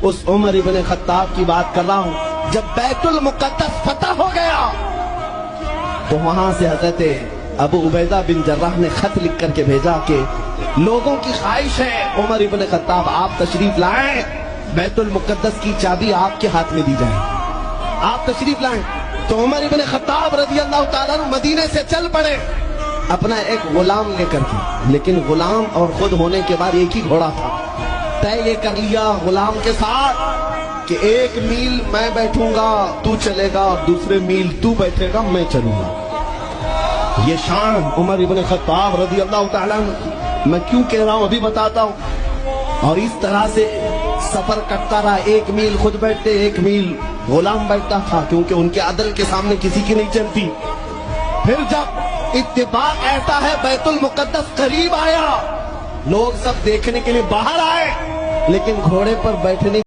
उस उमर इब्न खत्ताब की बात कर रहा हूं, जब बैतुल मुक़द्दस फतह हो गया तो वहां से हजरत अबू उबैदा बिन जर्राह ने खत लिख करके भेजा कि लोगों की ख्वाहिश है उमर इब्न खत्ताब आप तशरीफ लाएं, बैतुल मुक़द्दस की चाबी आपके हाथ में दी जाए, आप तशरीफ लाएं। तो उमर इब्न खत्ताब रज़ी अल्लाह ताला अन्हु मदीने से चल पड़े अपना एक गुलाम लेकर के, लेकिन गुलाम और खुद होने के बाद एक ही घोड़ा था। तय ये कर लिया गुलाम के साथ कि 1 मील मैं बैठूंगा तू चलेगा, दूसरे मील तू बैठेगा मैं चलूंगा। ये शान उमर इब्न खत्ताब रज़ी अल्लाह ताला अन्हु, मैं क्यों कह रहा हूं अभी बताता हूं। और इस तरह से सफर कटता रहा, 1 मील खुद बैठते 1 मील गुलाम बैठता था, क्योंकि उनके अदल के सामने किसी की नहीं चलती। फिर जब इत्तेफाक ऐसा है बैतुल मुक़द्दस करीब आया, लोग सब देखने के लिए बाहर आए, लेकिन घोड़े पर बैठने